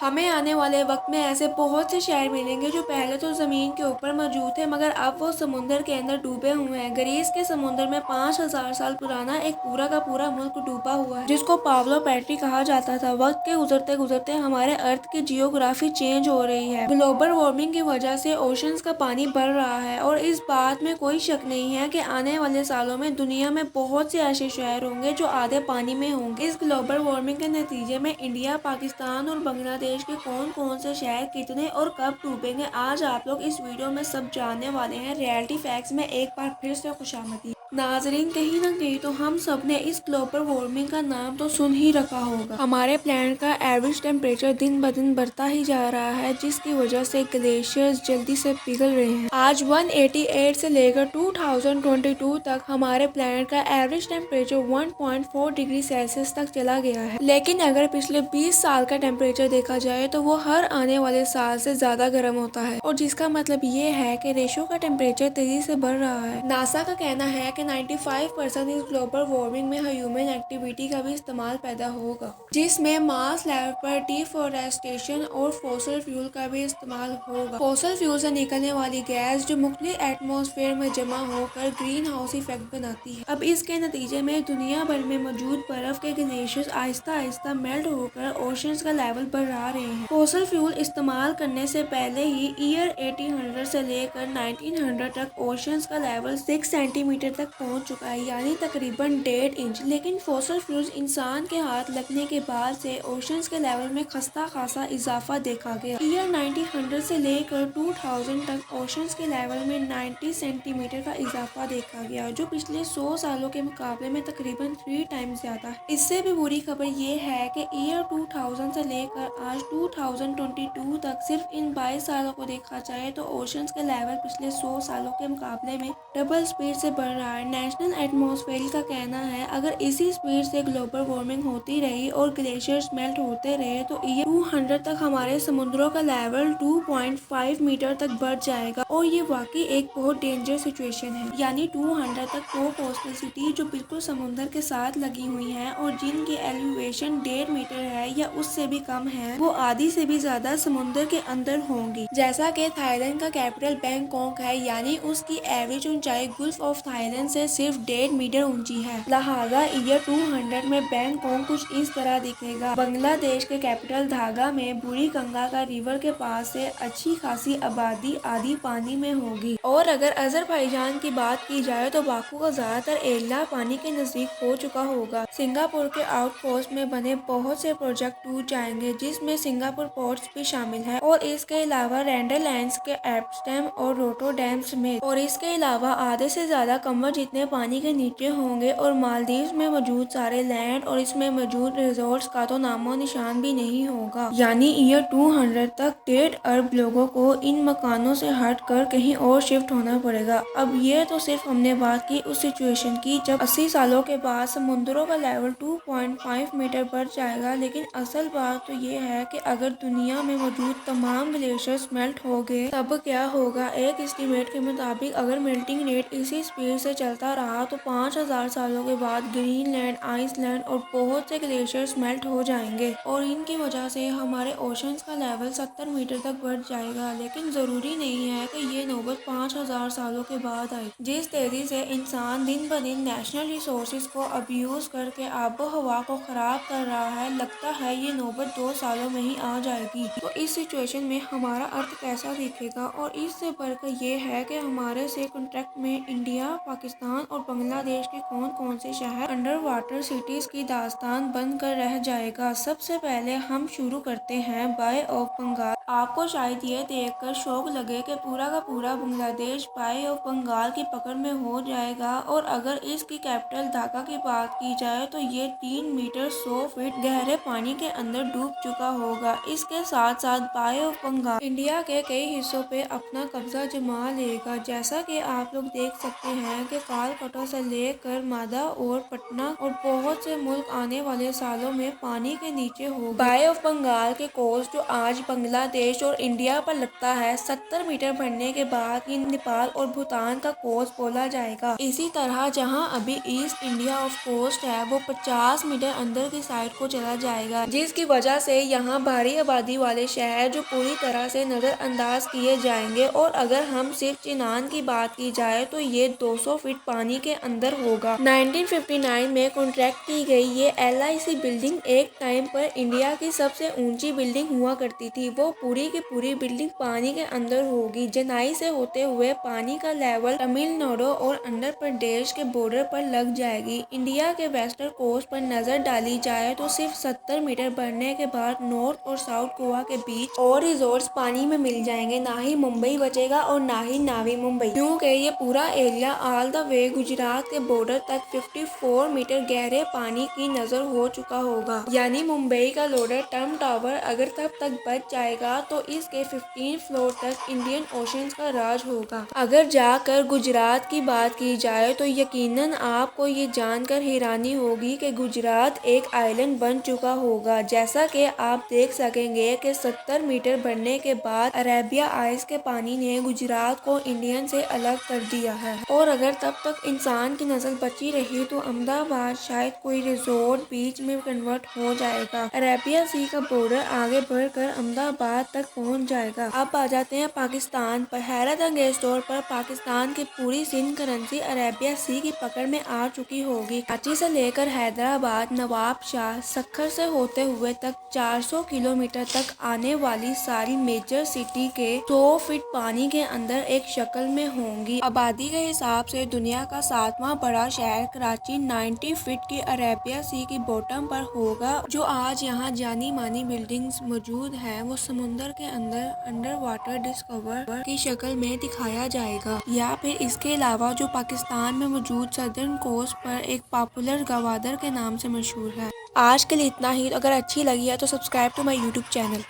हमें आने वाले वक्त में ऐसे बहुत से शहर मिलेंगे जो पहले तो ज़मीन के ऊपर मौजूद थे, मगर अब वो समुंदर के अंदर डूबे हुए हैं। ग्रीस के समुंदर में 5000 साल पुराना एक पूरा का पूरा मुल्क डूबा हुआ है, जिसको पावलो पेट्री कहा जाता था। वक्त के गुजरते गुजरते हमारे अर्थ की जियोग्राफी चेंज हो रही है। ग्लोबल वार्मिंग की वजह से ओशंस का पानी बढ़ रहा है और इस बात में कोई शक नहीं है कि आने वाले सालों में दुनिया में बहुत से ऐसे शहर होंगे जो आधे पानी में होंगे। इस ग्लोबल वार्मिंग के नतीजे में इंडिया, पाकिस्तान और बांग्लादेश के कौन कौन से शहर कितने और कब डूबेंगे, आज आप लोग इस वीडियो में सब जानने वाले हैं। रियलिटी फैक्ट्स में एक बार फिर से खुशामदीद नाजरीन। कहीं ना कहीं तो हम सब ने इस ग्लोबल वार्मिंग का नाम तो सुन ही रखा होगा। हमारे प्लैनेट का एवरेज टेम्परेचर दिन ब दिन बढ़ता ही जा रहा है, जिसकी वजह से ग्लेशियर्स जल्दी से पिघल रहे हैं। आज 188 से लेकर 2022 तक हमारे प्लैनेट का एवरेज टेम्परेचर 1.4 डिग्री सेल्सियस तक चला गया है। लेकिन अगर पिछले 20 साल का टेम्परेचर देखा जाए तो वो हर आने वाले साल से ज्यादा गर्म होता है, और जिसका मतलब ये है कि रेशो का टेम्परेचर तेजी से बढ़ रहा है। नासा का कहना है कि 95% इस ग्लोबल वार्मिंग में ह्यूमन एक्टिविटी का भी इस्तेमाल पैदा होगा, जिसमें मास लेवल पर डिफोरेस्टेशन और फॉसिल फ्यूल का भी इस्तेमाल होगा। फॉसिल फ्यूल से निकलने वाली गैस जो मुख्तलिफ एटमॉस्फेयर में जमा होकर ग्रीन हाउस इफेक्ट बनाती है। अब इसके नतीजे में दुनिया भर में मौजूद बर्फ के ग्लेशियर्स आहिस्ता आहिस्ता मेल्ट होकर ओशंस का लेवल बढ़ा रहे हैं। फॉसिल फ्यूल इस्तेमाल करने से पहले ही ईयर 1800 से लेकर 1900 तक ओशंस का लेवल 6 सेंटीमीटर तक पहुंच चुका है, यानी तकरीबन 1.5 इंच। लेकिन फॉसिल फ्यूल्स इंसान के हाथ लगने के बाद से ओशंस के लेवल में खस्ता खासा इजाफा देखा गया। ईयर 1900 से लेकर 2000 तक ओशंस के लेवल में 90 सेंटीमीटर का इजाफा देखा गया, जो पिछले 100 सालों के मुकाबले में तकरीबन 3 टाइम्स ज्यादा है। इससे भी बुरी खबर ये है कि ईयर 2000 से लेकर आज 2022 तक सिर्फ इन 22 सालों को देखा जाए तो ओशंस का लेवल पिछले 100 सालों के मुकाबले में डबल स्पीड से बढ़ रहा है। नेशनल एटमॉस्फेयर का कहना है अगर इसी स्पीड से ग्लोबल वार्मिंग होती रही और ग्लेशियर्स मेल्ट होते रहे तो ईयर 200 तक हमारे समुद्रों का लेवल 2.5 मीटर तक बढ़ जाएगा, और ये वाकई एक बहुत डेंजर सिचुएशन है। यानी 200 तक वो कोस्टल सिटी जो बिल्कुल समुद्र के साथ लगी हुई है और जिनकी एलिवेशन 1.5 मीटर है या उससे भी कम है, वो आधी से भी ज्यादा समुद्र के अंदर होंगी। जैसा कि थाईलैंड का कैपिटल बैंकॉक है, यानी उसकी एवरेज ऊंचाई गल्फ ऑफ थाईलैंड से सिर्फ 1.5 मीटर ऊंची है। लिहाजा ईयर 200 में बैंकॉक कुछ इस तरह दिखेगा। बांग्लादेश के कैपिटल ढाका में बूढ़ी गंगा का रिवर के पास से अच्छी खासी आबादी आधी पानी में होगी। और अगर अजरबैजान की बात की जाए तो बाकू का ज्यादातर एरिया पानी के नजदीक हो चुका होगा। सिंगापुर के आउटपोस्ट में बने बहुत से प्रोजेक्ट टूट जाएंगे, जिसमें सिंगापुर पोर्ट्स भी शामिल है, और इसके अलावा रेंडरलैंड्स के एप्सटैम और रोटरडैम समेत। और इसके अलावा आधे से ज्यादा कमर जितने पानी के नीचे होंगे, और मालदीव में मौजूद सारे लैंड और इसमें मौजूद रिजोर्ट्स का तो नामो निशान भी नहीं होगा। यानी ईयर 200 तक 1.5 अरब लोगों को इन मकानों से हट कर कहीं और शिफ्ट होना पड़ेगा। अब ये तो सिर्फ हमने बात की उस सिचुएशन की जब 80 सालों के बाद समुद्रों का लेवल 2.5 मीटर बढ़ जाएगा, लेकिन असल बात तो ये है कि अगर दुनिया में मौजूद तमाम ग्लेशियर्स मेल्ट हो गए तब क्या होगा। एक एस्टीमेट के मुताबिक अगर मेल्टिंग रेट इसी स्पीड से चलता रहा तो 5000 सालों के बाद ग्रीनलैंड, आइसलैंड और बहुत से ग्लेशियर्स मेल्ट हो जाएंगे, और इनकी वजह से हमारे ओशंस का लेवल 70 मीटर तक बढ़ जाएगा। लेकिन जरूरी नहीं है कि ये नौबत 5000 सालों के बाद आई। जिस तेजी से इंसान दिन ब दिन नेशनल रिसोर्सेज को अब्यूज करके आबो हवा को खराब कर रहा है, लगता है ये नौबत 2 सालों में ही आ जाएगी। तो इस सिचुएशन में हमारा अर्थ कैसा दिखेगा, और इससे बढ़कर ये है कि हमारे से कॉन्ट्रैक्ट में इंडिया, पाकिस्तान और बांग्लादेश के कौन कौन से शहर अंडर वाटर सिटीज की दास्तान बन कर रह जाएगा। सबसे पहले हम शुरू करते हैं बाय ऑफ बंगाल। आपको शायद ये देखकर शौक लगे कि पूरा का पूरा बांग्लादेश बाय ऑफ बंगाल की पकड़ में हो जाएगा, और अगर इसकी कैपिटल ढाका की बात की जाए तो ये 3 मीटर 100 फीट गहरे पानी के अंदर डूब चुका होगा। इसके साथ साथ बाय ऑफ बंगाल इंडिया के कई हिस्सों पे अपना कब्जा जमा लेगा। जैसा कि आप लोग देख सकते हैं कि कालकटा से लेकर मादा और पटना और बहुत से मुल्क आने वाले सालों में पानी के नीचे होगा। बाय ऑफ बंगाल के कोस्ट जो आज बांग्लादेश बांग्लादेश और इंडिया पर लगता है। 70 मीटर बढ़ने के बाद ये नेपाल और भूटान का कोस्ट बोला जाएगा। इसी तरह जहां अभी ईस्ट इंडिया ऑफ कोस्ट है वो 50 मीटर अंदर की साइड को चला जाएगा, जिसकी वजह से यहाँ भारी आबादी वाले शहर जो पूरी तरह से नजरअंदाज किए जाएंगे। और अगर हम सिर्फ चिनान की बात की जाए तो ये 200 फीट पानी के अंदर होगा। 1959 में कॉन्ट्रैक्ट की गई ये LIC बिल्डिंग एक टाइम पर इंडिया की सबसे ऊंची बिल्डिंग हुआ करती थी। वो पूरी की पूरी बिल्डिंग पानी के अंदर होगी। चेन्नई से होते हुए पानी का लेवल तमिलनाडु और आंध्र प्रदेश के बॉर्डर पर लग जाएगी। इंडिया के वेस्टर्न कोस्ट पर नजर डाली जाए तो सिर्फ 70 मीटर बढ़ने के बाद नॉर्थ और साउथ गोवा के बीच और रिजॉर्ट्स पानी में मिल जाएंगे। ना ही मुंबई बचेगा और ना ही नावी मुंबई, क्योंकि ये पूरा area all the way Gujarat के बॉर्डर तक 54 मीटर गहरे पानी की नजर हो चुका होगा। यानी मुंबई का लोडर टर्म टावर अगर तब तक बच जाएगा तो इसके 15 फ्लोर तक इंडियन ओशन का राज होगा। अगर जाकर गुजरात की बात की जाए तो यकीनन आपको ये जानकर हैरानी होगी कि गुजरात एक आइलैंड बन चुका होगा। जैसा कि आप देख सकेंगे कि 70 मीटर बढ़ने के बाद अरेबिया आइस के पानी ने गुजरात को इंडियन से अलग कर दिया है। और अगर तब तक इंसान की नस्ल बची रही तो अहमदाबाद शायद कोई रिजोर्ट बीच में कन्वर्ट हो जाएगा। अरेबिया सी का बॉर्डर आगे बढ़कर अहमदाबाद तक पहुंच जाएगा। अब आ जाते हैं पाकिस्तान पर। हैरत अंगेज तौर पर पाकिस्तान की पूरी सिंध करेंसी अरेबिया सी की पकड़ में आ चुकी होगी। कराची से लेकर हैदराबाद, नवाब शाह, सखर से होते हुए तक 400 किलोमीटर तक आने वाली सारी मेजर सिटी के 100 फीट पानी के अंदर एक शक्ल में होंगी। आबादी के हिसाब से दुनिया का 7वां बड़ा शहर कराची 90 फीट की अरेबिया सी की बॉटम पर होगा। जो आज यहाँ जानी मानी बिल्डिंग्स मौजूद है वो समुंदर के अंदर अंडर वाटर डिस्कवर की शक्ल में दिखाया जाएगा। या फिर इसके अलावा जो पाकिस्तान में मौजूद सदर्न कोस्ट पर एक पॉपुलर गवादर के नाम से मशहूर है। आज के लिए इतना ही। अगर अच्छी लगी है तो subscribe to my YouTube channel.